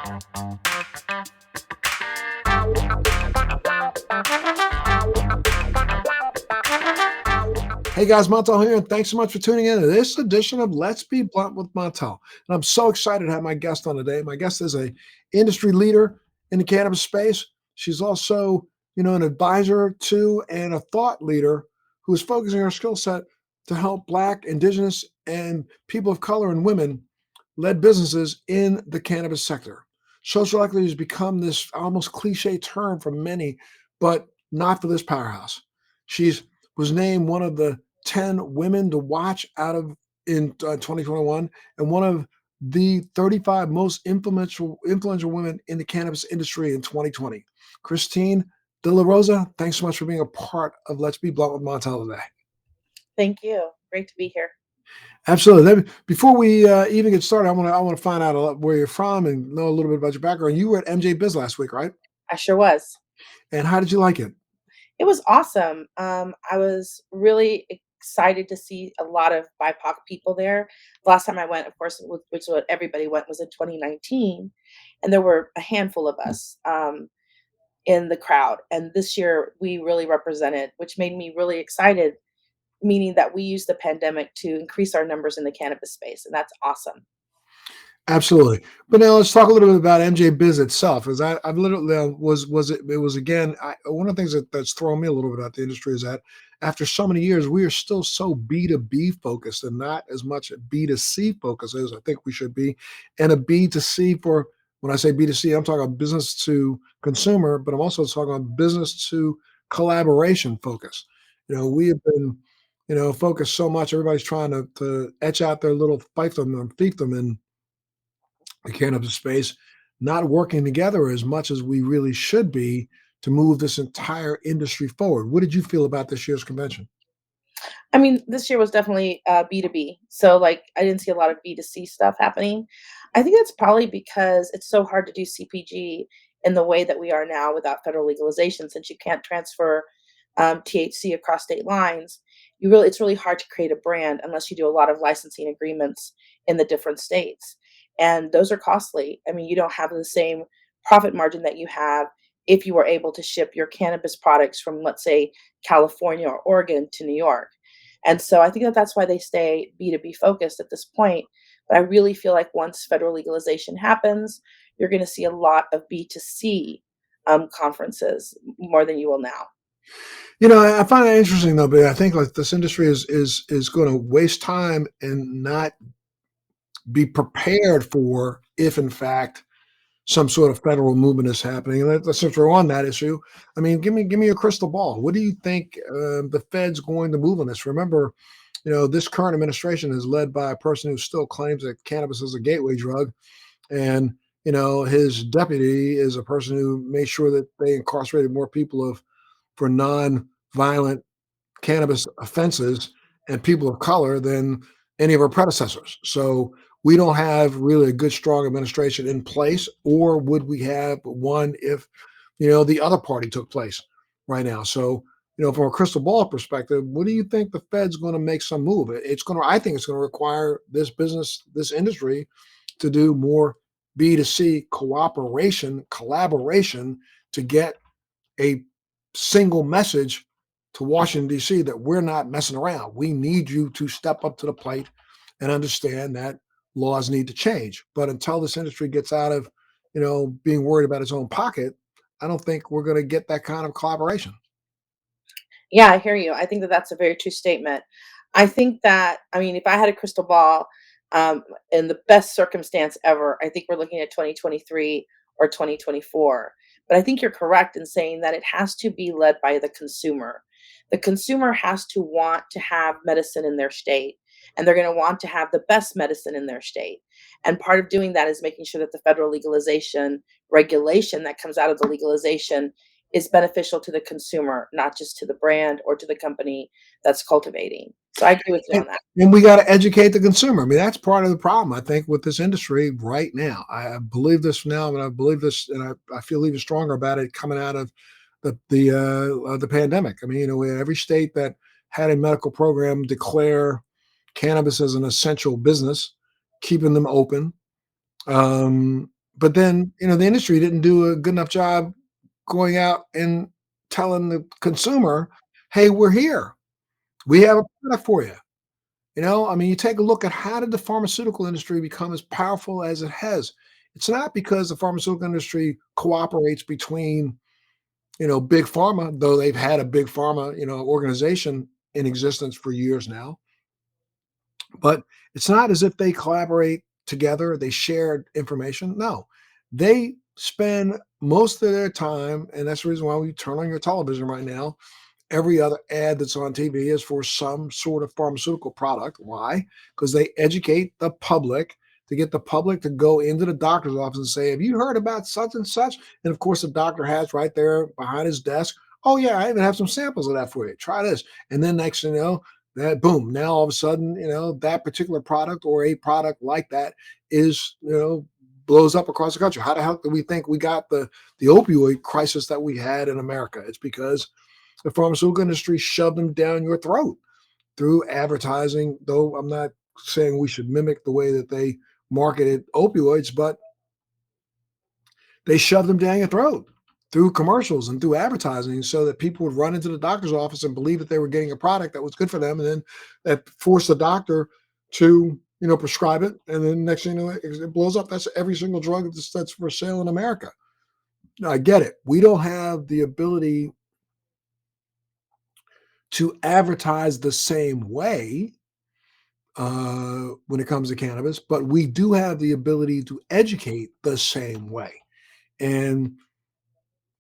Hey guys, Montel here, and thanks so much for tuning in to this edition of Let's Be Blunt with Montel. And I'm so excited to have my guest on today. My guest is a industry leader in the cannabis space. She's also, an advisor to and a thought leader who is focusing her skill set to help Black, Indigenous, and people of color and women-led businesses in the cannabis sector. Social equity has become this almost cliche term for many, but not for this powerhouse. She's was named one of the 10 women to watch out of in 2021 and one of the 35 most influential women in the cannabis industry in 2020. Christine De La Rosa, thanks so much for being a part of Let's Be Blunt with Montel today. Thank you. Great to be here. Absolutely. Before we even get started, I want to find out where you're from and know a little bit about your background. You were at MJ Biz last week, right? I sure was. And how did you like it? It was awesome. I was really excited to see a lot of BIPOC people there. The last time I went, of course, which is what everybody went, was in 2019, and there were a handful of us in the crowd. And this year, we really represented, which made me really excited. Meaning that we used the pandemic to increase our numbers in the cannabis space, and that's awesome. Absolutely. But now let's talk a little bit about MJ Biz itself. Because I've literally it was again one of the things that's thrown me a little bit about the industry is that after so many years we are still so B2B focused and not as much B2C focused as I think we should be. And a B2C for when I say B2C, I'm talking about business to consumer, but I'm also talking about business to collaboration focus. We have been focused so much. Everybody's trying to etch out their little fiefdom and fiefdom in the cannabis space, not working together as much as we really should be to move this entire industry forward. What did you feel about this year's convention? I mean, this year was definitely B2B. So, like, I didn't see a lot of B2C stuff happening. I think that's probably because it's so hard to do CPG in the way that we are now without federal legalization, since you can't transfer THC across state lines. It's really hard to create a brand unless you do a lot of licensing agreements in the different states, and those are costly. I mean, you don't have the same profit margin that you have if you were able to ship your cannabis products from, let's say, California or Oregon to New York. And so I think that that's why they stay B2B focused at this point. But I really feel like once federal legalization happens, you're going to see a lot of B2C conferences more than you will now. I find that interesting though, but I think like this industry is going to waste time and not be prepared for if in fact some sort of federal movement is happening. And since we're on that issue, I mean, give me a crystal ball. What do you think the Fed's going to move on this? Remember, this current administration is led by a person who still claims that cannabis is a gateway drug, and his deputy is a person who made sure that they incarcerated more people for non-violent cannabis offenses and people of color than any of our predecessors. So we don't have really a good, strong administration in place, or would we have one if, the other party took place right now? So, from a crystal ball perspective, what do you think the Fed's going to make some move? I think it's going to require this industry to do more B2C cooperation, collaboration to get a single message to Washington, D.C. that we're not messing around. We need you to step up to the plate and understand that laws need to change. But until this industry gets out of, being worried about its own pocket, I don't think we're going to get that kind of collaboration. Yeah, I hear you. I think that that's a very true statement. I think that, I mean, if I had a crystal ball, in the best circumstance ever, I think we're looking at 2023 or 2024. But I think you're correct in saying that it has to be led by the consumer. The consumer has to want to have medicine in their state, and they're going to want to have the best medicine in their state. And part of doing that is making sure that the federal legalization regulation that comes out of the legalization is beneficial to the consumer, not just to the brand or to the company that's cultivating. So I agree with you And, on that. and we got to educate the consumer. I mean, that's part of the problem, I think, with this industry right now. I believe this now, and I believe this, and I feel even stronger about it coming out of the pandemic. I mean, we had every state that had a medical program declare cannabis as an essential business, keeping them open. But then, the industry didn't do a good enough job going out and telling the consumer, "Hey, we're here. We have a product for you." I mean, you take a look at how did the pharmaceutical industry become as powerful as it has? It's not because the pharmaceutical industry cooperates between, big pharma, though they've had a big pharma, organization in existence for years now. But it's not as if they collaborate together, they share information. No, they spend most of their time, and that's the reason why we turn on your television right now. Every other ad that's on TV is for some sort of pharmaceutical product. Why? Because they educate the public to get the public to go into the doctor's office and say, "Have you heard about such and such?" And of course, the doctor has right there behind his desk, "Oh, yeah, I even have some samples of that for you. Try this." And then next thing you know, that boom, now all of a sudden, that particular product or a product like that is, blows up across the country. How the hell do we think we got the opioid crisis that we had in America? It's because the pharmaceutical industry shoved them down your throat through advertising, though I'm not saying we should mimic the way that they marketed opioids, but they shoved them down your throat through commercials and through advertising so that people would run into the doctor's office and believe that they were getting a product that was good for them. And then that forced the doctor to, prescribe it. And then next thing you know, it blows up. That's every single drug that's for sale in America. Now, I get it. We don't have the ability to advertise the same way when it comes to cannabis, but we do have the ability to educate the same way. And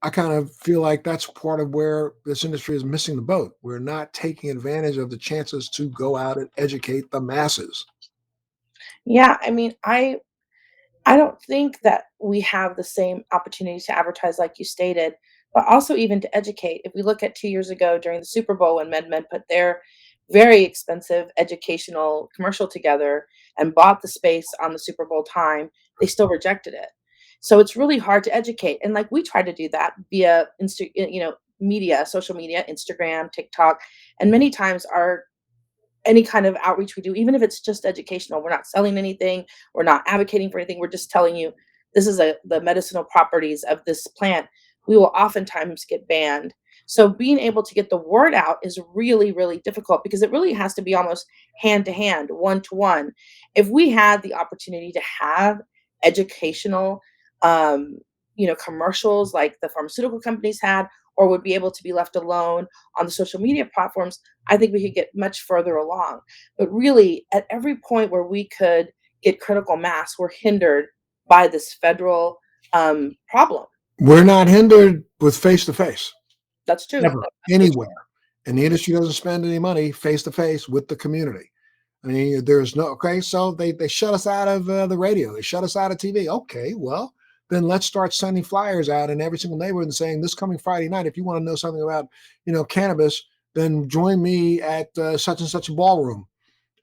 I kind of feel like that's part of where this industry is missing the boat. We're not taking advantage of the chances to go out and educate the masses. Yeah, I mean, I don't think that we have the same opportunity to advertise like you stated, but also even to educate. If we look at 2 years ago during the Super Bowl when MedMen put their very expensive educational commercial together and bought the space on the Super Bowl time, they still rejected it. So it's really hard to educate. And like we try to do that via media, social media, Instagram, TikTok, and many times our any kind of outreach we do, even if it's just educational, we're not selling anything, we're not advocating for anything, we're just telling you this is the medicinal properties of this plant. We will oftentimes get banned. So being able to get the word out is really, really difficult because it really has to be almost hand to hand, one to one. If we had the opportunity to have educational, um, commercials like the pharmaceutical companies had, or would be able to be left alone on the social media platforms, I think we could get much further along. But really, at every point where we could get critical mass, we're hindered by this federal problem. We're not hindered with face to face, That's true. ever, That's absolutely anywhere. And the industry doesn't spend any money face to face with the community. I mean, there's no okay. So they shut us out of the radio. They shut us out of TV. Okay, well then let's start sending flyers out in every single neighborhood and saying this coming Friday night, if you want to know something about cannabis, then join me at such and such a ballroom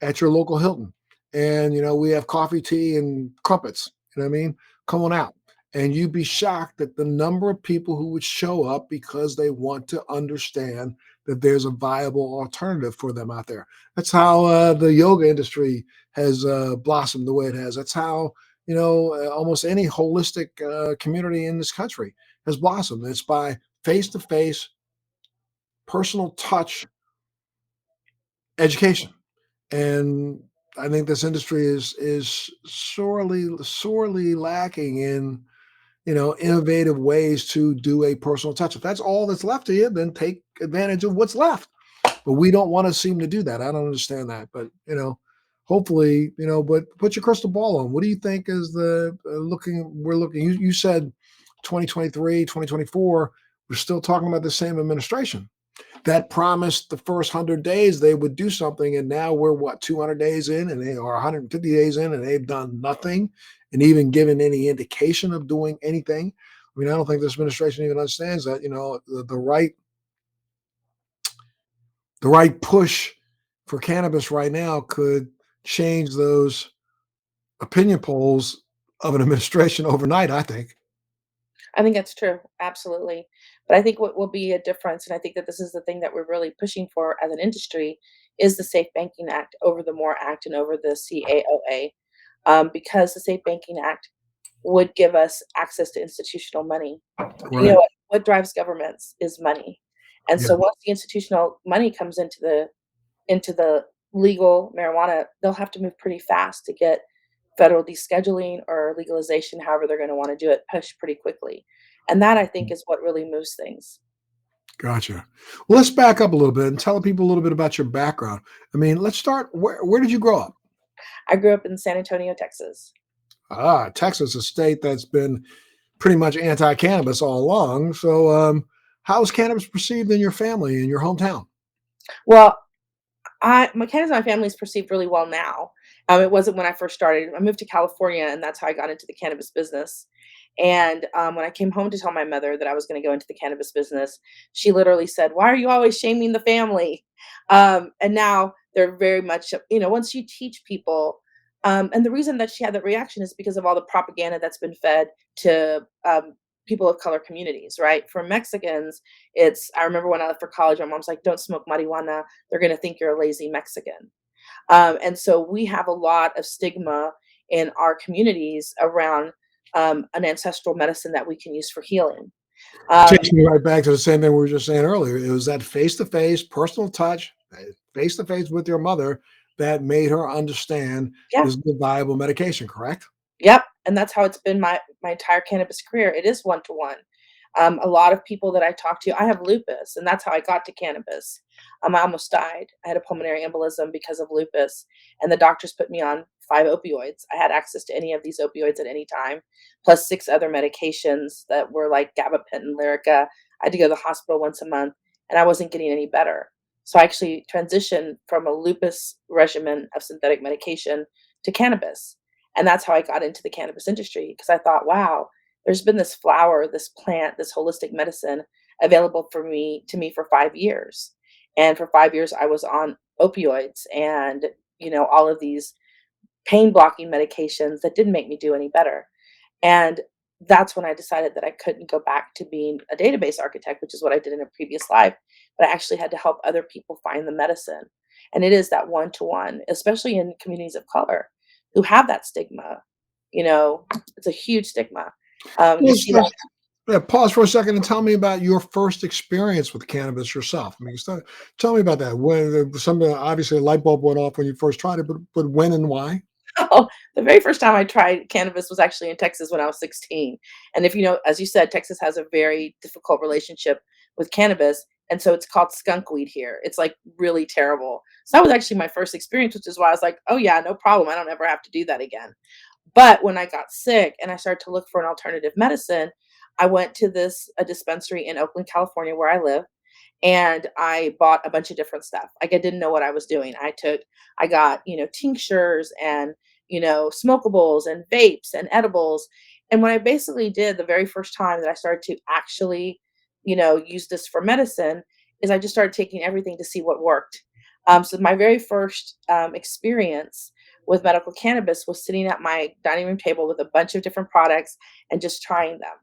at your local Hilton. And we have coffee, tea, and crumpets. You know what I mean? Come on out. And you'd be shocked at the number of people who would show up because they want to understand that there's a viable alternative for them out there. That's how the yoga industry has blossomed the way it has. That's how almost any holistic community in this country has blossomed. It's by face to face, personal touch education. And I think this industry is sorely lacking in innovative ways to do a personal touch. If that's all that's left to you, then take advantage of what's left. But we don't want to seem to do that. I don't understand that. But hopefully, but put your crystal ball on. What do you think is the looking? We're looking. You said 2023, 2024. We're still talking about the same administration that promised the first 100 days they would do something. And now we're what, 200 days in and they are 150 days in and they've done nothing and even given any indication of doing anything. I mean, I don't think this administration even understands that, the right push for cannabis right now could change those opinion polls of an administration overnight, I think. I think that's true, absolutely. But I think what will be a difference, and I think that this is the thing that we're really pushing for as an industry, is the Safe Banking Act over the MORE Act and over the CAOA, because the Safe Banking Act would give us access to institutional money. You know Right. what drives governments is money. And Yeah. so once the institutional money comes into the legal marijuana, they'll have to move pretty fast to get federal descheduling or legalization, however they're gonna wanna do it, pushed pretty quickly. And that, I think, is what really moves things. Gotcha. Well, let's back up a little bit and tell people a little bit about your background. I mean, let's start. Where did you grow up? I grew up in San Antonio, Texas. Ah, Texas, a state that's been pretty much anti-cannabis all along. So, how is cannabis perceived in your family in your hometown? Well, I my Canada's my family is perceived really well now. It wasn't when I first started. I moved to California, and that's how I got into the cannabis business. And when I came home to tell my mother that I was going to go into the cannabis business, she literally said, "Why are you always shaming the family?" And now they're very much, once you teach people, and the reason that she had that reaction is because of all the propaganda that's been fed to people of color communities, right? For Mexicans, I remember when I left for college, my mom's like, "Don't smoke marijuana. They're going to think you're a lazy Mexican." And so we have a lot of stigma in our communities around an ancestral medicine that we can use for healing. Takes Um, me right back to the same thing we were just saying earlier. It was that face-to-face, personal touch, face-to-face with your mother that made her understand yeah, this is a viable medication, correct? yep, and that's how it's been my entire cannabis career. It is one to one. A lot of people that I talk to, I have lupus, and that's how I got to cannabis. I almost died. I had a pulmonary embolism because of lupus, and the doctors put me on 5 opioids. I had access to any of these opioids at any time, plus 6 other medications that were like gabapentin, Lyrica. I had to go to the hospital once a month, and I wasn't getting any better. So I actually transitioned from a lupus regimen of synthetic medication to cannabis. And that's how I got into the cannabis industry because I thought, wow, there's been this flower, this plant, this holistic medicine available to me for 5 years. And for 5 years I was on opioids and, all of these pain blocking medications that didn't make me do any better. And that's when I decided that I couldn't go back to being a database architect, which is what I did in a previous life, but I actually had to help other people find the medicine. And it is that one to one, especially in communities of color who have that stigma. You know, it's a huge stigma. You Well, see that. yeah, pause for a second and tell me about your first experience with cannabis yourself. I mean, tell me about that. When something obviously a light bulb went off when you first tried it, but when and why? Oh, the very first time I tried cannabis was actually in Texas when I was 16. And if you know, as you said, Texas has a very difficult relationship with cannabis. And so it's called skunk weed here. It's like really terrible. So that was actually my first experience, which is why I was like, oh, yeah, no problem. I don't ever have to do that again. But when I got sick and I started to look for an alternative medicine, I went to a dispensary in Oakland, California, where I live, and I bought a bunch of different stuff. Like I didn't know what I was doing. I got, tinctures and, smokables and vapes and edibles. And what I basically did the very first time that I started to actually, use this for medicine is I just started taking everything to see what worked. So my very first experience with medical cannabis was sitting at my dining room table with a bunch of different products and just trying them.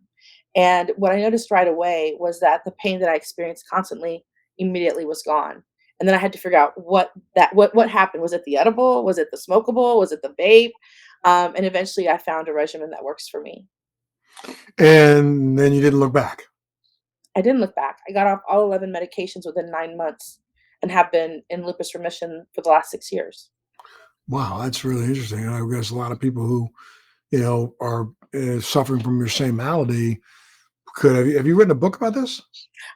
And what I noticed right away was that the pain that I experienced constantly immediately was gone. And then I had to figure out what happened. Was it the edible? Was it the smokable? Was it the vape? And eventually I found a regimen that works for me. And then you didn't look back. I didn't look back. I got off all 11 medications within 9 months and have been in lupus remission for the last 6 years. Wow, that's really interesting. And I guess a lot of people who are suffering from your same malady could have you written a book about this?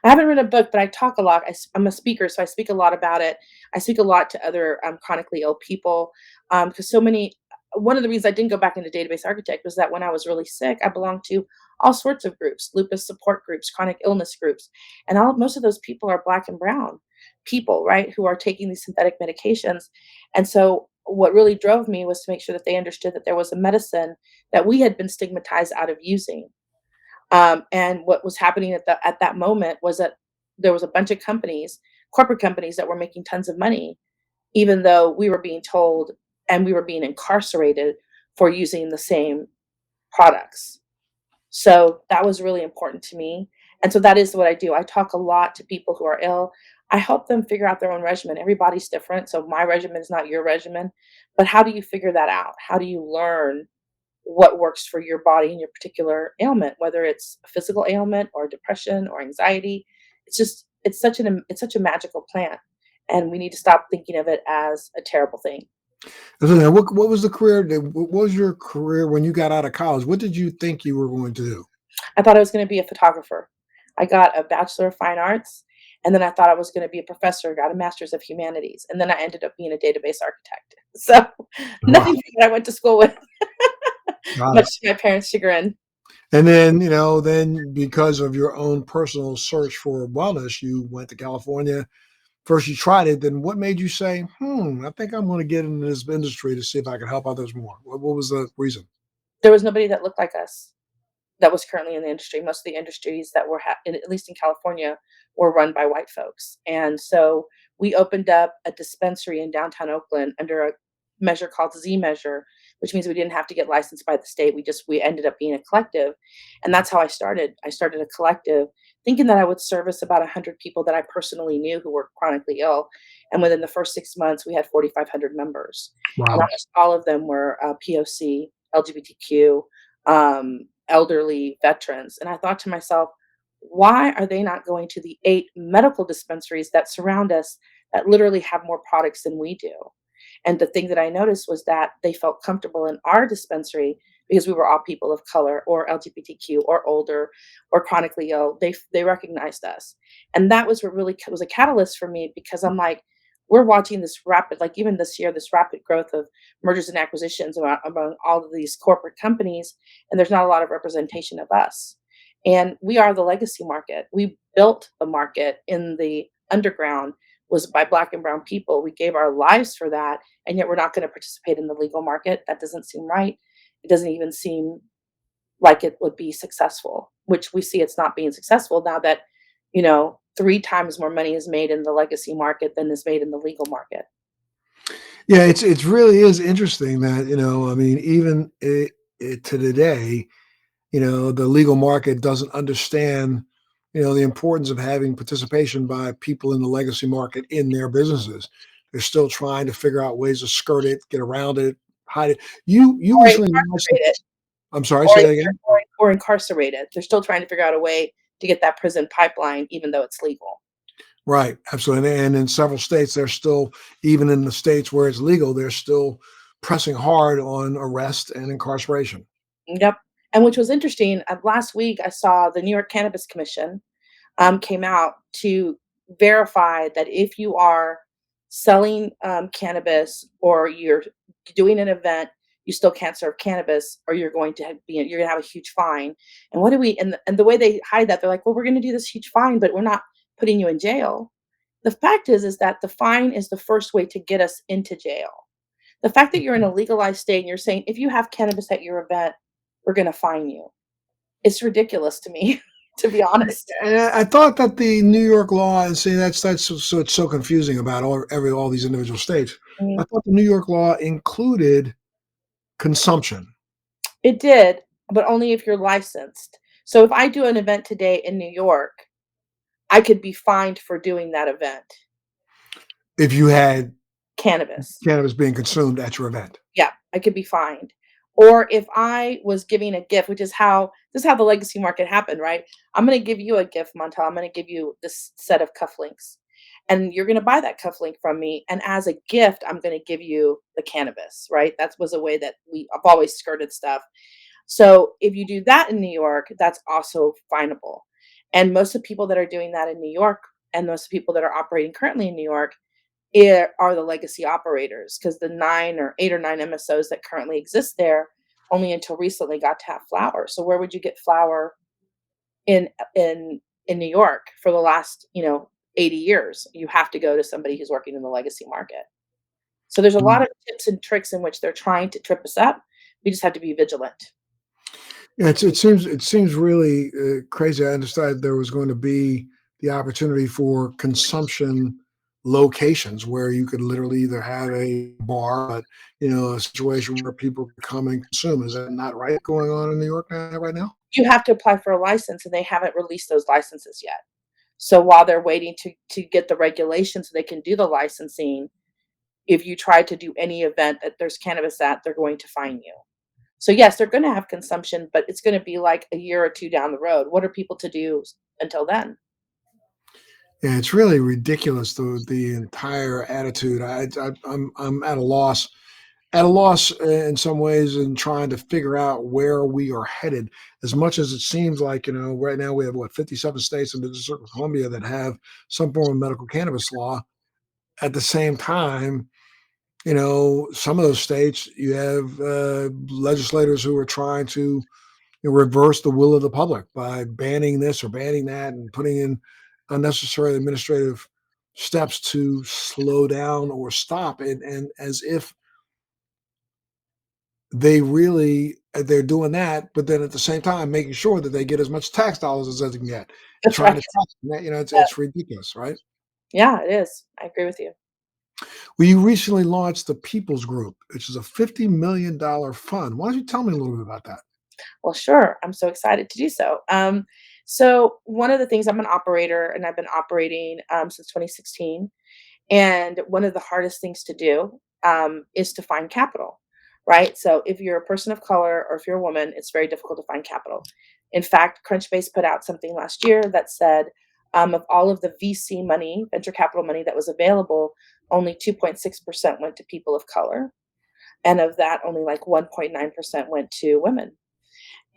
I haven't written a book, but I talk a lot. I'm a speaker, so I speak a lot about it. I speak a lot to other chronically ill people because so many. One of the reasons I didn't go back into database architect was that when I was really sick, I belonged to all sorts of groups, lupus support groups, chronic illness groups, and most of those people are black and brown people, right, who are taking these synthetic medications. And so, what really drove me was to make sure that they understood that there was a medicine that we had been stigmatized out of using, and what was happening at that moment was that there was a bunch of companies, corporate companies that were making tons of money, even though we were being told and we were being incarcerated for using the same products. So that was really important to me. And so that is what I do. I talk a lot to people who are ill. I help them figure out their own regimen. Everybody's different. So my regimen is not your regimen. But how do you figure that out? How do you learn what works for your body and your particular ailment, whether it's a physical ailment or depression or anxiety. It's such a magical plant, and we need to stop thinking of it as a terrible thing. So what was the career? What was your career when you got out of college? What did you think you were going to do? I thought I was gonna be a photographer. I got a Bachelor of Fine Arts, and then I thought I was gonna be a professor, got a Master's of Humanities, and then I ended up being a database architect. So, Wow, nothing that I went to school with, got much it. to my parents' chagrin. And then, then because of your own personal search for wellness, you went to California. First, you tried it. Then, what made you say, I think I'm going to get into this industry to see if I can help others more? What was the reason? There was nobody that looked like us that was currently in the industry. Most of the industries that were at least in California, were run by white folks. And so we opened up a dispensary in downtown Oakland under a measure called Z measure, which means we didn't have to get licensed by the state. We ended up being a collective. And that's how I started. I started a collective thinking that I would service about 100 people that I personally knew who were chronically ill. And within the first 6 months, we had 4,500 members. And Wow. almost all of them were POC, LGBTQ, elderly veterans. And I thought to myself, why are they not going to the 8 medical dispensaries that surround us that literally have more products than we do? And the thing that I noticed was that they felt comfortable in our dispensary because we were all people of color or LGBTQ or older or chronically ill. They recognized us. And that was what really was a catalyst for me because I'm like, we're watching this rapid, like even this year, this rapid growth of mergers and acquisitions among all of these corporate companies, and there's not a lot of representation of us. And we are the legacy market. We built a market in the underground was by black and brown people. We gave our lives for that, and yet we're not going to participate in the legal market. That doesn't seem right. It doesn't even seem like it would be successful, which we see it's not being successful now that, 3 times more money is made in the legacy market than is made in the legal market. Yeah, it's really is interesting that I mean, even to today, the legal market doesn't understand, the importance of having participation by people in the legacy market in their businesses. They're still trying to figure out ways to skirt it, get around it, hide it. You Or recently announced. incarcerated, I'm sorry, or, say that again. or incarcerated. They're still trying to figure out a way to get that prison pipeline, even though it's legal. Right, absolutely. And in several states, they're still, even in the states where it's legal, they're still pressing hard on arrest and incarceration. Yep. And which was interesting. Last week, I saw the New York Cannabis Commission came out to verify that if you are selling cannabis or you're doing an event, you still can't serve cannabis, or you're going to have a huge fine. And what do we? And the way they hide that, they're like, well, we're going to do this huge fine, but we're not putting you in jail. The fact is that the fine is the first way to get us into jail. The fact that you're in a legalized state and you're saying if you have cannabis at your event, we're going to fine you. It's ridiculous to me, to be honest. And I thought that the New York law, and see, that's so it's so confusing about all these individual states. I Mm. thought the New York law included consumption. It did, but only if you're licensed. So if I do an event today in New York, I could be fined for doing that event. If you had Cannabis. cannabis being consumed at your event. Yeah, I could be fined. Or if I was giving a gift, which is how this is how the legacy market happened, right? I'm gonna give you a gift, Montel. I'm gonna give you this set of cufflinks. And you're gonna buy that cufflink from me. And as a gift, I'm gonna give you the cannabis, right? That was a way that I've always skirted stuff. So if you do that in New York, that's also finable. And most of the people that are doing that in New York and most of the people that are operating currently in New York are the legacy operators because the 8 or 9 MSOs that currently exist there only until recently got to have flower. So where would you get flower in in New York for the last 80 years? You have to go to somebody who's working in the legacy market. So there's a lot of tips and tricks in which they're trying to trip us up. We just have to be vigilant. Yeah, it seems really crazy. I understood there was going to be the opportunity for consumption locations where you could literally either have a bar, but a situation where people could come and consume. Is that not right going on in New York right now? You have to apply for a license, and they haven't released those licenses yet. So while they're waiting to get the regulations so they can do the licensing, if you try to do any event that there's cannabis at, they're going to fine you. So yes, they're going to have consumption, but it's going to be like a year or two down the road. What are people to do until then? Yeah, it's really ridiculous, the entire attitude. I'm at a loss in some ways in trying to figure out where we are headed. As much as it seems like, right now we have what, 57 states and the District of Columbia that have some form of medical cannabis law. At the same time, some of those states you have legislators who are trying to reverse the will of the public by banning this or banning that and putting in unnecessary administrative steps to slow down or stop it, and as if they're doing that, but then at the same time making sure that they get as much tax dollars as they can get and That's trying right. to tax Yeah, it's ridiculous, right? yeah, it is. I agree with you. Well, you recently launched the People's Group, which is a $50 million fund. Why don't you tell me a little bit about that? Well, sure. I'm so excited to do so. So one of the things, I'm an operator and I've been operating since 2016. And one of the hardest things to do is to find capital, right? So if you're a person of color or if you're a woman, it's very difficult to find capital. In fact, Crunchbase put out something last year that said of all of the VC money, venture capital money that was available, only 2.6% went to people of color. And of that, only like 1.9% went to women.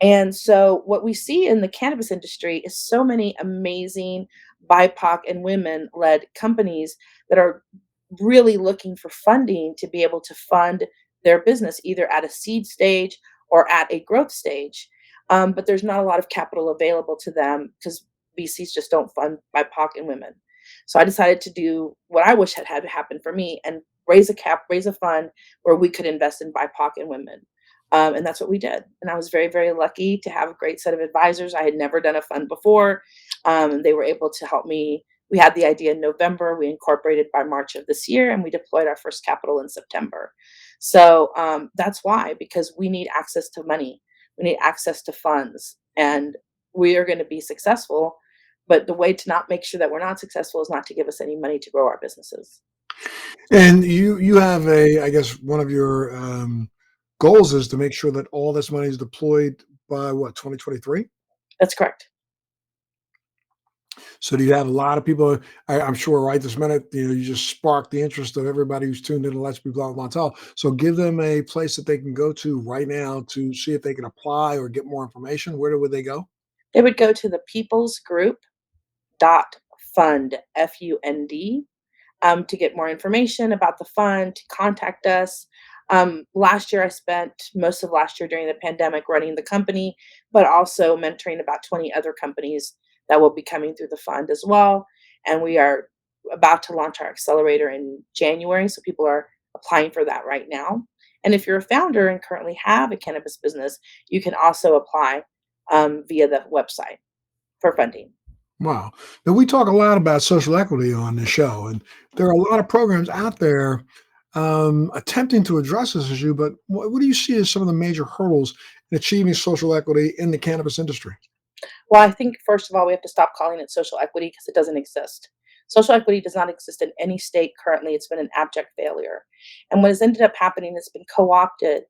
And so what we see in the cannabis industry is so many amazing BIPOC and women-led companies that are really looking for funding to be able to fund their business either at a seed stage or at a growth stage. But there's not a lot of capital available to them because VCs just don't fund BIPOC and women. So I decided to do what I wish had happened for me and raise a fund where we could invest in BIPOC and women. And that's what we did. And I was very, very lucky to have a great set of advisors. I had never done a fund before. They were able to help me. We had the idea in November. We incorporated by March of this year, and we deployed our first capital in September. So that's why, because we need access to money, we need access to funds, and we are going to be successful. But the way to not make sure that we're not successful is not to give us any money to grow our businesses. And you have I guess one of your goals is to make sure that all this money is deployed by what, 2023? That's correct. So do you have a lot of people? I'm sure right this minute, you just sparked the interest of everybody who's tuned in to Let's Be Blunt with Montel. So give them a place that they can go to right now to see if they can apply or get more information. Where would they go? They would go to the People's Group dot fund, FUND, to get more information about the fund, to contact us. Last year, I spent most of last year during the pandemic running the company, but also mentoring about 20 other companies that will be coming through the fund as well. And we are about to launch our accelerator in January. So people are applying for that right now. And if you're a founder and currently have a cannabis business, you can also apply via the website for funding. Wow. Now we talk a lot about social equity on this show, and there are a lot of programs out there attempting to address this issue. But what do you see as some of the major hurdles in achieving social equity in the cannabis industry? Well, I think first of all, we have to stop calling it social equity because it doesn't exist. Social equity does not exist in any state currently. It's been an abject failure. And what has ended up happening has been co opted.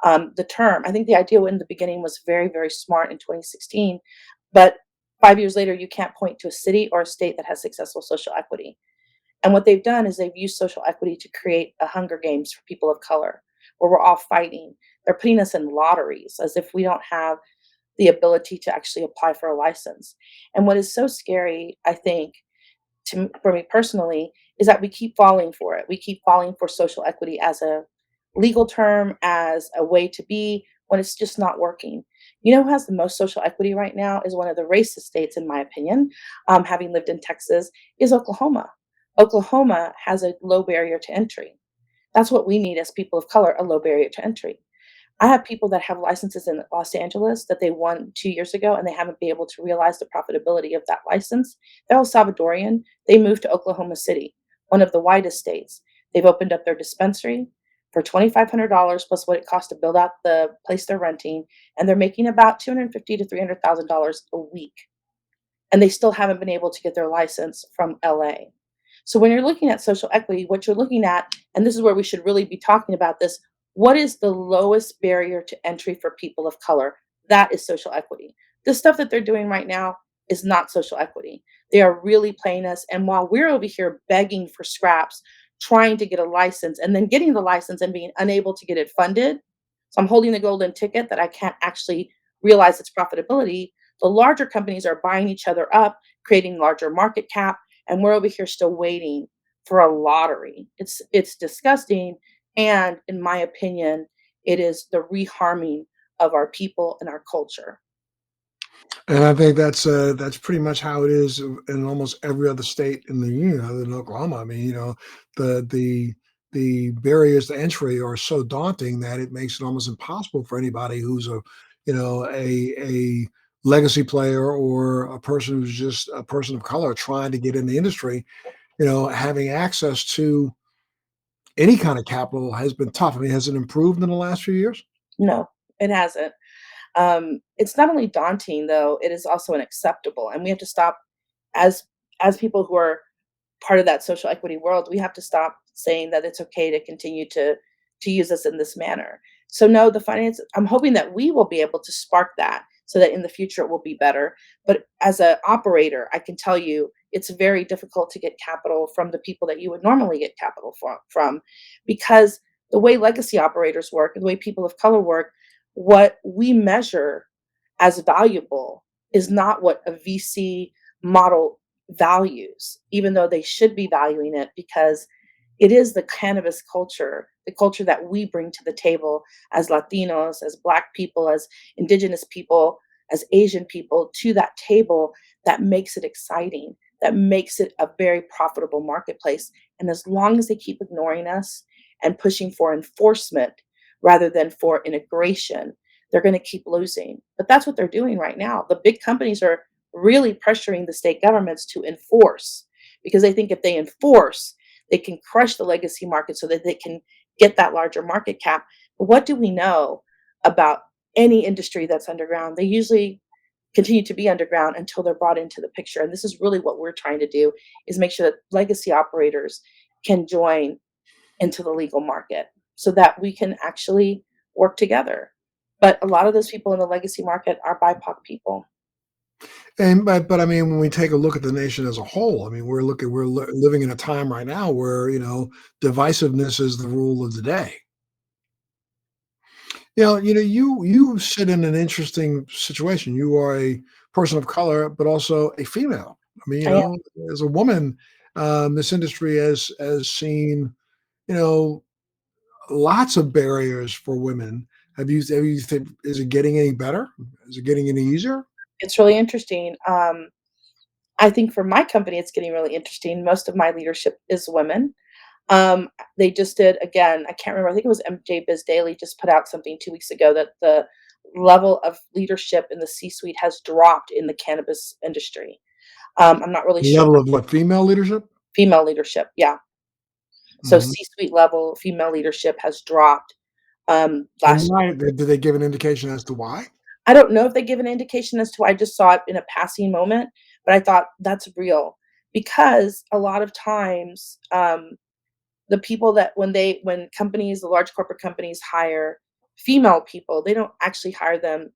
The term, I think the idea in the beginning was very, very smart in 2016. But 5 years later, you can't point to a city or a state that has successful social equity. And what they've done is they've used social equity to create a Hunger Games for people of color where we're all fighting. They're putting us in lotteries as if we don't have the ability to actually apply for a license. And what is so scary, I think, for me personally, is that we keep falling for it. We keep falling for social equity as a legal term, as a way to be, when it's just not working. You know who has the most social equity right now is one of the racist states, in my opinion, having lived in Texas, is Oklahoma. Oklahoma has a low barrier to entry. That's what we need as people of color, a low barrier to entry. I have people that have licenses in Los Angeles that they won 2 years ago, and they haven't been able to realize the profitability of that license. They're El Salvadorian. They moved to Oklahoma City, one of the whitest states. They've opened up their dispensary for $2,500 plus what it costs to build out the place they're renting, and they're making about 250 to $300,000 a week. And they still haven't been able to get their license from LA. So when you're looking at social equity, what you're looking at, and this is where we should really be talking about this, What is the lowest barrier to entry for people of color? That is social equity. The stuff that they're doing right now is not social equity. They are really playing us. And while we're over here begging for scraps, trying to get a license, and then getting the license and being unable to get it funded, so I'm holding the golden ticket that I can't actually realize its profitability. The larger companies are buying each other up, creating larger market cap, and we're over here still waiting for a lottery. It's disgusting, and in my opinion, it is the reharming of our people and our culture. And I think that's pretty much how it is in almost every other state in the union other than Oklahoma. I mean, the the the barriers to entry are so daunting that it makes it almost impossible for anybody who's a legacy player or a person who's just a person of color trying to get in the industry, having access to any kind of capital has been tough. I mean, has it improved in the last few years? No, it hasn't. It's not only daunting though, it is also unacceptable, and we have to stop as people who are part of that social equity world, we have to stop saying that it's okay to continue to use us in this manner. So no, the finance, I'm hoping that we will be able to spark that so that in the future it will be better. But as an operator, I can tell you it's very difficult to get capital from the people that you would normally get capital from because the way legacy operators work, the way people of color work, what we measure as valuable is not what a VC model values, even though they should be valuing it because it is the cannabis culture, the culture that we bring to the table as Latinos, as Black people, as Indigenous people, as Asian people to that table that makes it exciting, that makes it a very profitable marketplace. And as long as they keep ignoring us and pushing for enforcement rather than for integration, they're going to keep losing. But that's what they're doing right now. The big companies are really pressuring the state governments to enforce because they think if they enforce, they can crush the legacy market so that they can get that larger market cap. But what do we know about any industry that's underground? They usually continue to be underground until they're brought into the picture. And this is really what we're trying to do is make sure that legacy operators can join into the legal market so that we can actually work together. But a lot of those people in the legacy market are BIPOC people. And but I mean, when we take a look at the nation as a whole, I mean, living in a time right now where divisiveness is the rule of the day. You sit in an interesting situation. You are a person of color, but also a female. I mean, I am. as a woman, this industry has seen you know lots of barriers for women. Have you think is it getting any better? Is it getting any easier? It's really interesting. I think for my company, it's getting really interesting. Most of my leadership is women. They just did again. I can't remember. I think it was MJ Biz Daily just put out something 2 weeks ago that the level of leadership in the C-suite has dropped in the cannabis industry. I'm not really sure. Level of what? Female leadership? Female leadership, yeah. So Mhm. C-suite level female leadership has dropped And last. why did they give an indication as to why? I don't know if they give an indication as to why. I just saw it in a passing moment, but I thought that's real because a lot of times the people that when companies, the large corporate companies hire female people, they don't actually hire them.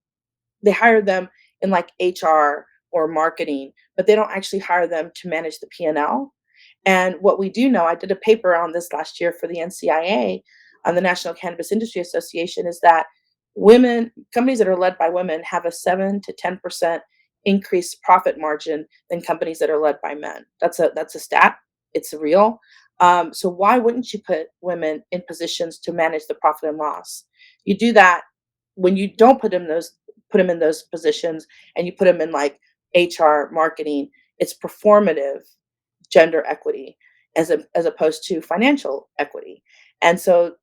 They hire them in like HR or marketing, but they don't actually hire them to manage the P&L. And what we do know, I did a paper on this last year for the NCIA, on the National Cannabis Industry Association, is that women, companies that are led by women, have a 7 to 10% increased profit margin than companies that are led by men. That's a stat. It's real. So why wouldn't you put women in positions to manage the profit and loss? You do that when you don't put them in those positions and you put them in like HR, marketing. It's performative gender equity as opposed to financial equity. And so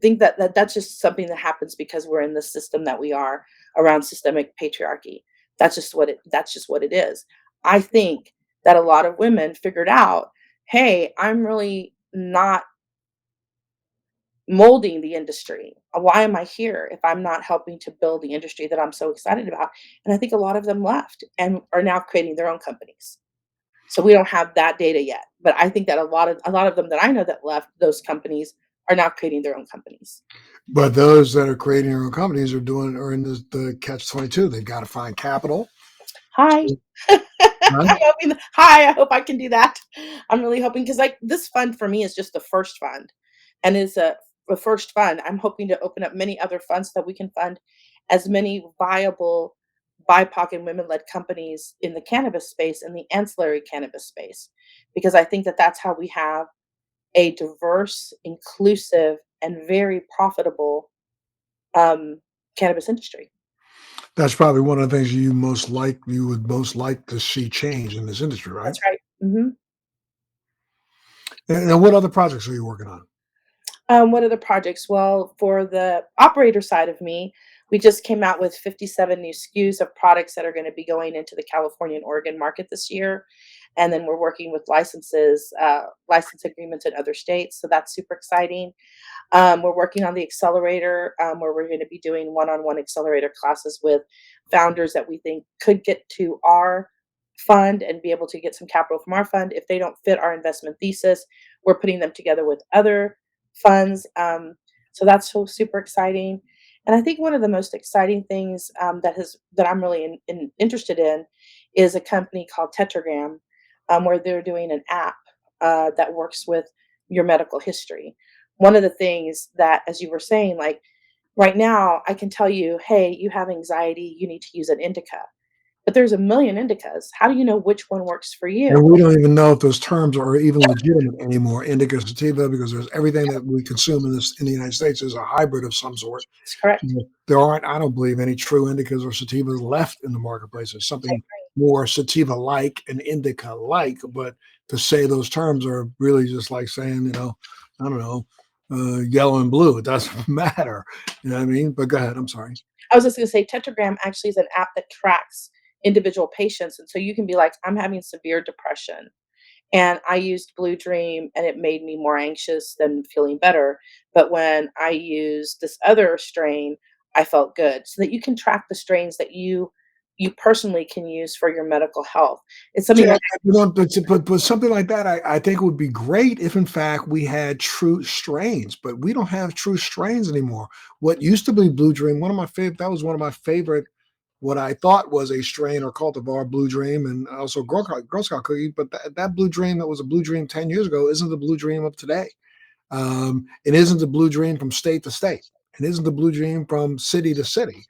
think that's just something that happens because we're in the system that we are around systemic patriarchy. That's just what it is. I think that a lot of women figured out, hey, I'm really not molding the industry. Why am I here if I'm not helping to build the industry that I'm so excited about? And I think a lot of them left and are now creating their own companies. So we don't have that data yet, but I think that a lot of them that I know that left those companies are now creating their own companies. But those that are creating their own companies are in the catch 22. They've got to find capital. Hi. To, I'm right? hoping hi, I hope I can do that. I'm really hoping because like, this fund for me is just the first fund, and it's a first fund. I'm hoping to open up many other funds so that we can fund as many viable BIPOC and women-led companies in the cannabis space and the ancillary cannabis space, because I think that that's how we have a diverse, inclusive, and very profitable, um, cannabis industry. That's probably one of the things you would most like to see change in this industry, right? That's right. Mhm. And what other projects are you working on? What other projects? Well, for the operator side of me, we just came out with 57 new SKUs of products that are going to be going into the California and Oregon market this year. And then we're working with license agreements in other states. So that's super exciting. We're working on the accelerator, where we're going to be doing one-on-one accelerator classes with founders that we think could get to our fund and be able to get some capital from our fund. If they don't fit our investment thesis, we're putting them together with other funds. So that's so super exciting. And I think one of the most exciting things that I'm really interested in is a company called Tetragram, where they're doing an app that works with your medical history. One of the things that, as you were saying, like right now, I can tell you, hey, you have anxiety, you need to use an indica. But there's a million indicas. How do you know which one works for you? And we don't even know if those terms are even legitimate anymore, indica sativa, because there's everything that we consume in the United States is a hybrid of some sort. That's correct. So there aren't, I don't believe, any true indicas or sativas left in the marketplace. There's I something more sativa-like and indica-like, but to say those terms are really just like saying, I don't know, yellow and blue. It doesn't matter. You know what I mean? But go ahead. I'm sorry. I was just gonna say Tetragram actually is an app that tracks individual patients, and so you can be like, "I'm having severe depression, and I used Blue Dream, and it made me more anxious than feeling better, but when I used this other strain, I felt good." So that you can track the strains that you personally can use for your medical health. It's something Yeah, that but something like that, I think would be great if, in fact, we had true strains, but we don't have true strains anymore. What used to be Blue Dream, that was one of my favorite, what I thought was a strain or cultivar, Blue Dream, and also Girl Scout cookie. But that Blue Dream that was a Blue Dream 10 years ago isn't the Blue Dream of today. It isn't the blue dream from state to state. It isn't the blue dream from city to city.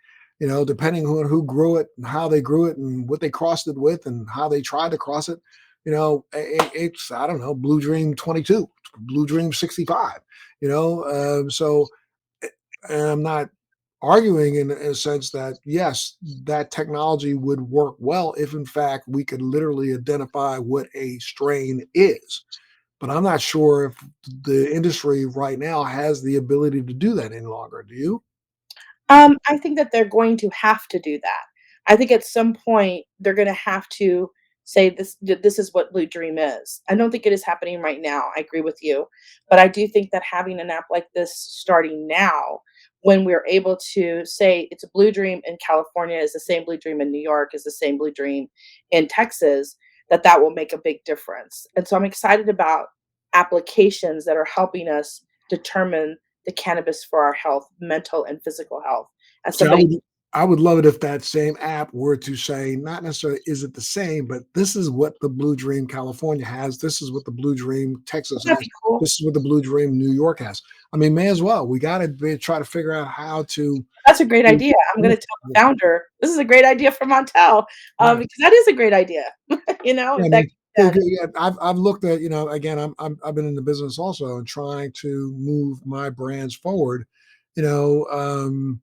Depending on who grew it and how they grew it and what they crossed it with and how they tried to cross it, it's, I don't know, Blue Dream 22, Blue Dream 65. So and I'm not arguing in a sense that yes, that technology would work well if in fact we could literally identify what a strain is, but I'm not sure if the industry right now has the ability to do that any longer. Do you? I think that they're going to have to do that. I think at some point they're gonna have to say this is what Blue Dream is. I don't think it is happening right now. I agree with you. But I do think that having an app like this starting now, when we're able to say it's a Blue Dream in California is the same Blue Dream in New York, is the same Blue Dream in Texas, that will make a big difference. And so I'm excited about applications that are helping us determine the cannabis for our health, mental and physical health. As See, somebody I would love it if that same app were to say, not necessarily is it the same, but this is what the Blue Dream California has. This is what the Blue Dream Texas wouldn't that has. be cool? This is what the Blue Dream New York has. I mean, may as well. We got to try to figure out how to. That's a great idea. I'm gonna tell the founder, "This is a great idea for Montel," Right. because that is a great idea. Yeah, I If that mean, can be done. yeah, I've looked at, again, I've been in the business also and trying to move my brands forward. You know, um,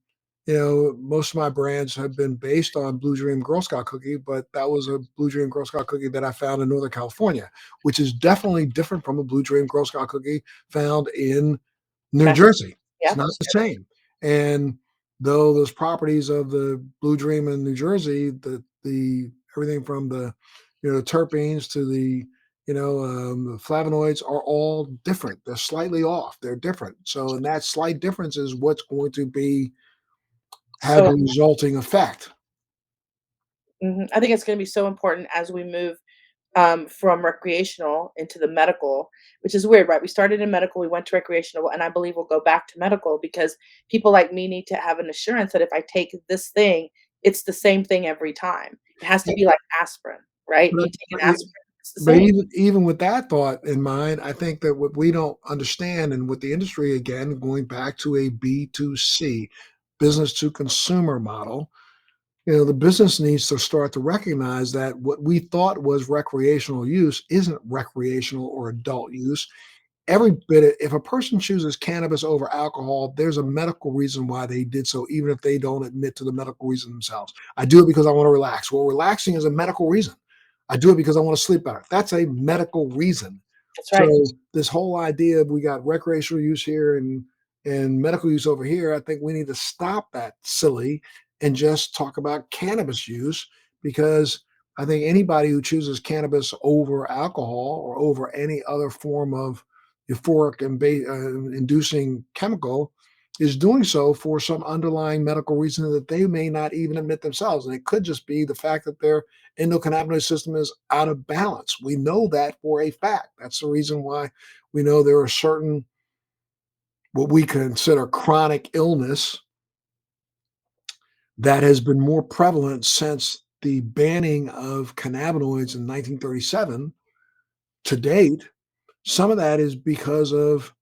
most of my brands have been based on Blue Dream Girl Scout cookie, but that was a Blue Dream Girl Scout cookie that I found in Northern California, which is definitely different from a Blue Dream Girl Scout cookie found in New That's Jersey. yeah, It's not that's the true. same. And though those properties of the Blue Dream in New Jersey, the everything from the terpenes to the flavonoids are all different. They're slightly off. They're different. So, and that slight difference is what's going to have So the resulting effect. I think it's gonna be so important as we move from recreational into the medical, which is weird, right? We started in medical, we went to recreational, and I believe we'll go back to medical because people like me need to have an assurance that if I take this thing, it's the same thing every time. It has to be like aspirin, right? But You take but an e aspirin, it's the but same. even with that thought in mind, I think that what we don't understand and with the industry, again, going back to a B2C, business to consumer model, the business needs to start to recognize that what we thought was recreational use isn't recreational or adult use. Every bit if a person chooses cannabis over alcohol, there's a medical reason why they did so, even if they don't admit to the medical reason themselves. I do it because I want to relax. Well, relaxing is a medical reason. I do it because I want to sleep better. That's a medical reason. That's right. So this whole idea of we got recreational use here and medical use over here, I think we need to stop that silly and just talk about cannabis use because I think anybody who chooses cannabis over alcohol or over any other form of euphoric and inducing chemical is doing so for some underlying medical reason that they may not even admit themselves. And it could just be the fact that their endocannabinoid system is out of balance. We know that for a fact. That's the reason why we know there are certain what we consider chronic illness that has been more prevalent since the banning of cannabinoids in 1937 to date. Some of that is because of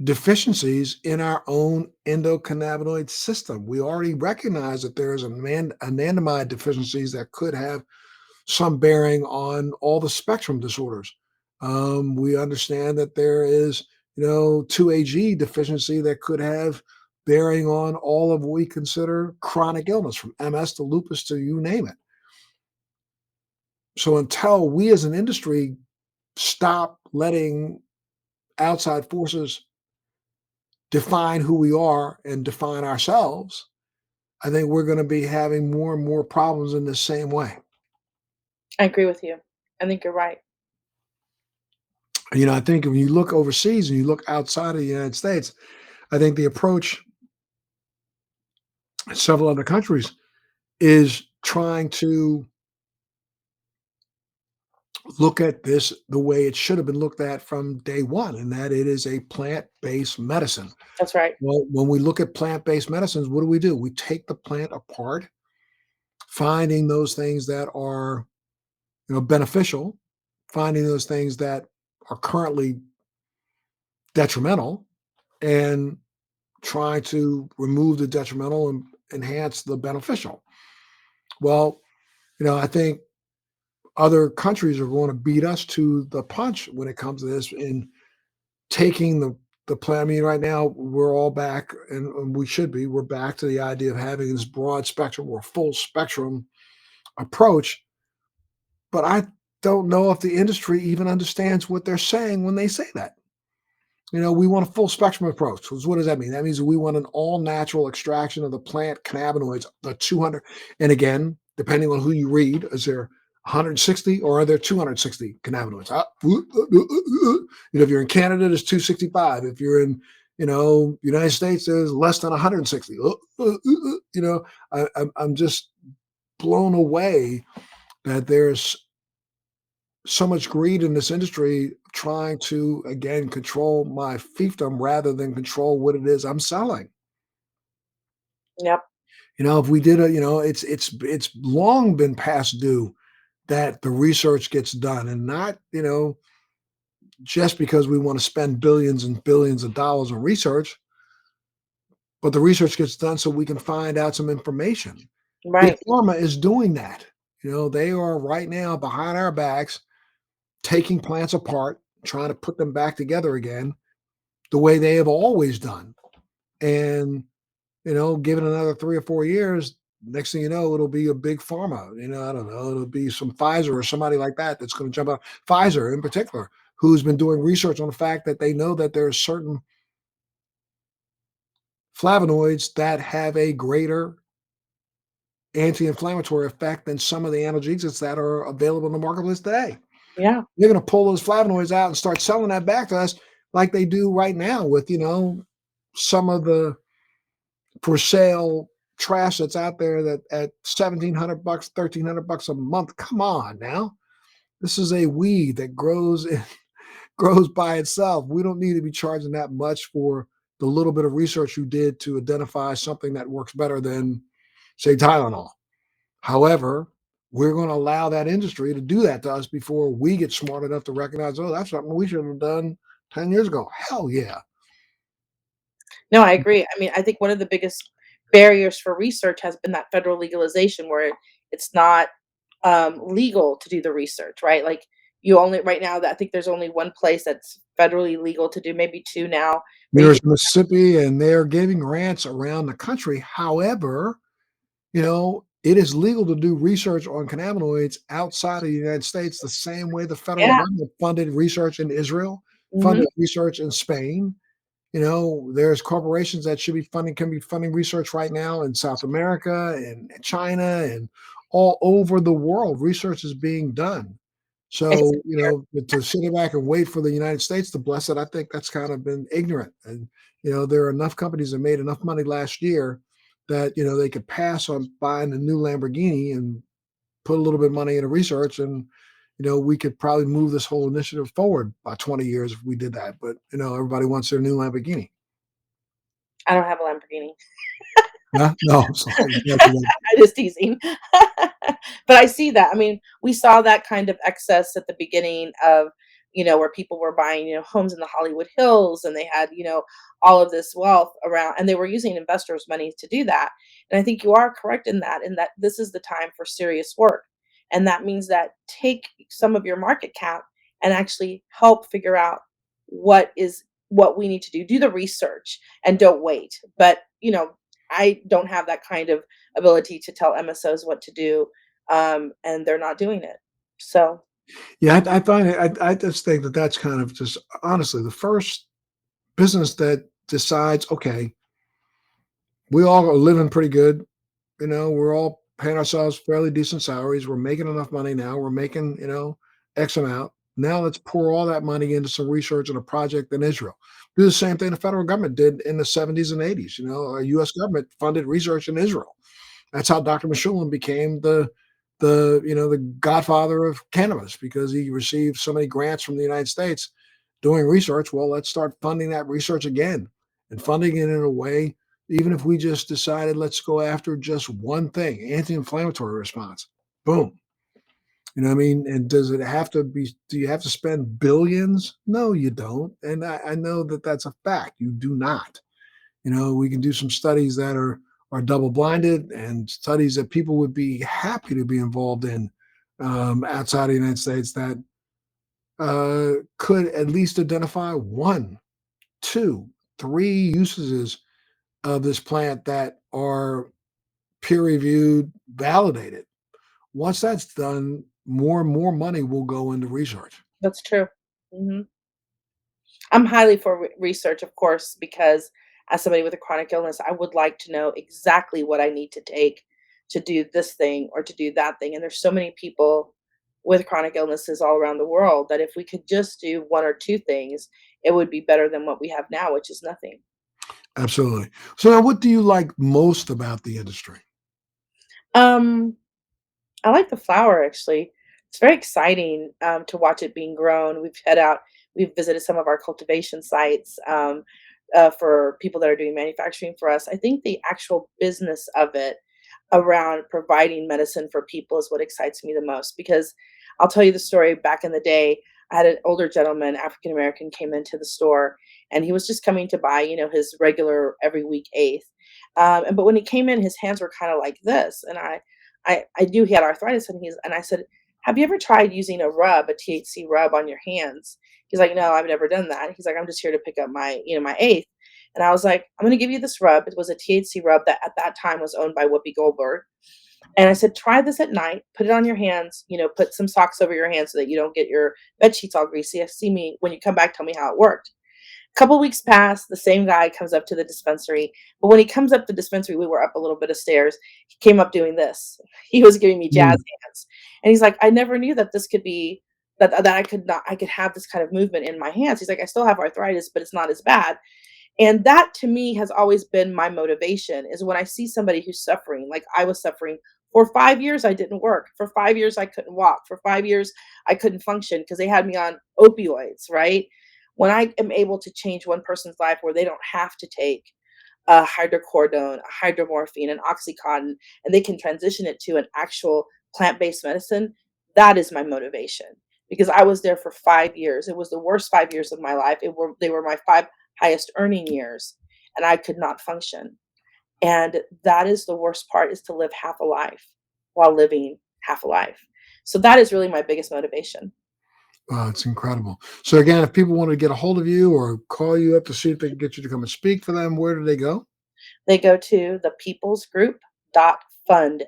deficiencies in our own endocannabinoid system. We already recognize that there is anandamide deficiencies that could have some bearing on all the spectrum disorders. We understand that there is, 2-AG deficiency that could have bearing on all of what we consider chronic illness, from MS to lupus to you name it. So until we as an industry stop letting outside forces define who we are and define ourselves, I think we're going to be having more and more problems in the same way. I agree with you. I think you're right. I think when you look overseas and you look outside of the United States, I think the approach in several other countries is trying to look at this the way it should have been looked at from day one, and that it is a plant-based medicine. That's right. Well, when we look at plant-based medicines, what do? We take the plant apart, finding those things that are beneficial, finding those things that are currently detrimental, and try to remove the detrimental and enhance the beneficial. Well, I think other countries are going to beat us to the punch when it comes to this in taking the plan. I mean, right now we're all back, and we should be. We're back to the idea of having this broad spectrum or full spectrum approach. But I don't know if the industry even understands what they're saying when they say that. We want a full spectrum approach. So what does that mean? That means we want an all natural extraction of the plant cannabinoids, the 200. And again, depending on who you read, is there 160 or are there 260 cannabinoids? If you're in Canada, there's 265. If you're in, United States, there's less than 160. I'm just blown away that there's so much greed in this industry trying to again control my fiefdom rather than control what it is I'm selling. Yep. If we did it's long been past due that the research gets done and not, just because we want to spend billions and billions of dollars on research, but the research gets done so we can find out some information. Big Right. Pharma is doing that. They are right now behind our backs taking plants apart, trying to put them back together again the way they have always done. And, give it another 3 or 4 years, next thing you know, it'll be a big pharma. I don't know, it'll be some Pfizer or somebody like that that's going to jump out. Pfizer in particular, who's been doing research on the fact that they know that there's certain flavonoids that have a greater anti-inflammatory effect than some of the analgesics that are available in the marketplace today. Yeah. They're going to pull those flavonoids out and start selling that back to us like they do right now with, some of the for sale trash that's out there that at 1,700 bucks, 1,300 bucks a month. Come on now. This is a weed that grows grows by itself. We don't need to be charging that much for the little bit of research you did to identify something that works better than, say, Tylenol. However, we're going to allow that industry to do that to us before we get smart enough to recognize, oh, that's something we should have done 10 years ago. Hell yeah. No, I agree. I mean, I think one of the biggest barriers for research has been that federal legalization where it's not legal to do the research, right? Like you only right now that I think there's only one place that's federally legal to do, maybe two now, where you can. There's Mississippi, and they're giving grants around the country. However, it is legal to do research on cannabinoids outside of the United States the same way the federal Yeah. government funded research in Israel, Mhm. funded research in Spain. There's corporations that should be funding can be funding research right now in South America and China and all over the world. Research is being done. It's So, to sit back and wait for the United States to bless it, I think that's kind of been ignorant. And, there are enough companies that made enough money last year that, they could pass on buying a new Lamborghini and put a little bit of money into research, and we could probably move this whole initiative forward by 20 years if we did that. But everybody wants their new Lamborghini. I don't have a Lamborghini. Yeah, no, sorry. I'm just teasing. But I see that. I mean, we saw that kind of excess at the beginning of, where people were buying, homes in the Hollywood Hills and they had, all of this wealth around and they were using investors' money to do that. And I think you are correct in that this is the time for serious work. And that means that take some of your market cap and actually help figure out what we need to do. Do the research and don't wait. But, I don't have that kind of ability to tell MSOs what to do, and they're not doing it. So Yeah, I find it. I just think that that's kind of just honestly the first business that decides, okay, we all are living pretty good. We're all paying ourselves fairly decent salaries. We're making enough money now. We're making, X amount. Now let's pour all that money into some research and a project in Israel. Do the same thing the federal government did in the 70s and 80s. Our US government funded research in Israel. That's how Dr. Mechoulam became the godfather of cannabis, because he received so many grants from the United States doing research. Well, let's start funding that research again and funding it in a way, even if we just decided let's go after just one thing, anti-inflammatory response. Boom. You know what I mean? And does it have to be, do you have to spend billions? No, you don't. And I know that that's a fact. You do not. We can do some studies that are double blinded and studies that people would be happy to be involved in, outside of the United States, that could at least identify one, two, three usages of this plant that are peer reviewed, validated. Once that's done, more and more money will go into research. that's true. Mhm. I'm highly for research, of course, because as somebody with a chronic illness, I would like to know exactly what I need to take to do this thing or to do that thing. And there's so many people with chronic illnesses all around the world that if we could just do one or two things, it would be better than what we have now, which is nothing. Absolutely. So now what do you like most about the industry? Um, I like the flower actually. It's very exciting to watch it being grown. We've visited some of our cultivation sites for people that are doing manufacturing for us. I think the actual business of it around providing medicine for people is what excites me the most because I'll tell you the story back in the day. I had an older gentleman, African American, came into the store and he was just coming to buy, his regular every week eighth. But when he came in, his hands were kind of like this, and I knew he had arthritis, and I said, "Have you ever tried using a rub, a THC rub on your hands?" He's like, "No, I've never done that." He's like, "I'm just here to pick up my, my eighth." And I was like, "I'm gonna give you this rub." It was a THC rub that at that time was owned by Whoopi Goldberg. And I said, "Try this at night. Put it on your hands. Put some socks over your hands so that you don't get your bed sheets all greasy. See me when you come back. Tell me how it worked." Couple weeks pass, the same guy comes up to the dispensary, but when he comes up the dispensary, we were up a little bit of stairs. He came up doing this. He was giving me jazz Mm. hands, and he's like, "I never knew that this could be that I could have this kind of movement in my hands." He's like, "I still have arthritis, but it's not as bad." And that to me has always been my motivation is when I see somebody who's suffering, like I was suffering for 5 years I didn't work. For 5 years I couldn't walk. For 5 years I couldn't function because they had me on opioids, right? When I am able to change one person's life where they don't have to take a hydrocodone, a hydromorphine, an oxycontin, and they can transition it to an actual plant-based medicine, that is my motivation. Because I was there for 5 years. It was the worst 5 years of my life. They were my 5 highest earning years, and I could not function. And that is the worst part, is to live half a life while living half a life. So that is really my biggest motivation. Wow, it's incredible. So again, if people want to get a hold of you or call you up to see if they can get you to come and speak for them, where do they go? They go to thepeoplesgroup.fund, Fund.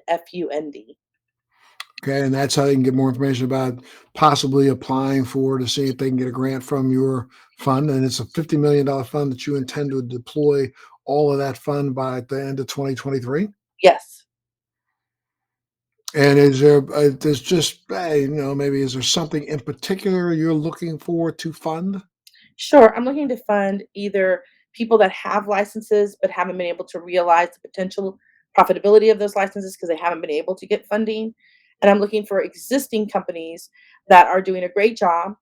Okay, and that's how they can get more information about possibly applying for to see if they can get a grant from your fund. And it's a $50 million fund that you intend to deploy all of that fund by the end of 2023. Yes. And is there, there's just, maybe is there something in particular you're looking for to fund? Sure. I'm looking to fund either people that have licenses but haven't been able to realize the potential profitability of those licenses because they haven't been able to get funding. And I'm looking for existing companies that are doing a great job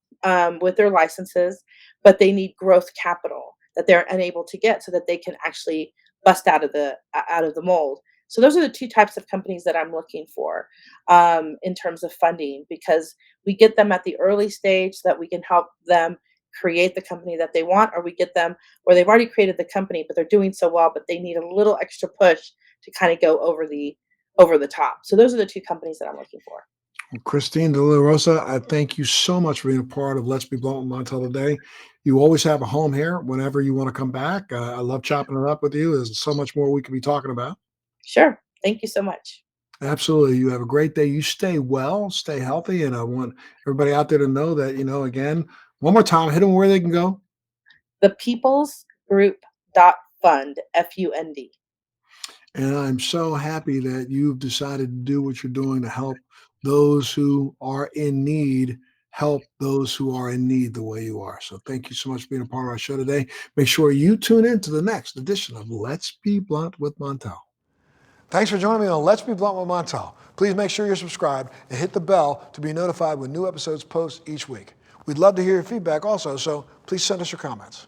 with their licenses, but they need growth capital that they're unable to get so that they can actually bust out of the mold. So those are the two types of companies that I'm looking for in terms of funding, because we get them at the early stage so that we can help them create the company that they want, or we get them where they've already created the company, but they're doing so well, but they need a little extra push to kind of go over the top. So those are the two companies that I'm looking for. Christine De La Rosa, I thank you so much for being a part of Let's Be Blunt with Montel today. You always have a home here whenever you want to come back. I love chopping it up with you. There's so much more we could be talking about. Sure. Thank you so much. Absolutely. You have a great day. You stay well, stay healthy. And I want everybody out there to know that, again, one more time, hit them where they can go. The People's Group dot Fund, Fund. And I'm so happy that you've decided to do what you're doing to help those who are in need, help those who are in need the way you are. So thank you so much for being a part of our show today. Make sure you tune in to the next edition of Let's Be Blunt with Montel. Thanks for joining me on Let's Be Blunt with Montel. Please make sure you're subscribed and hit the bell to be notified when new episodes post each week. We'd love to hear your feedback also, so please send us your comments.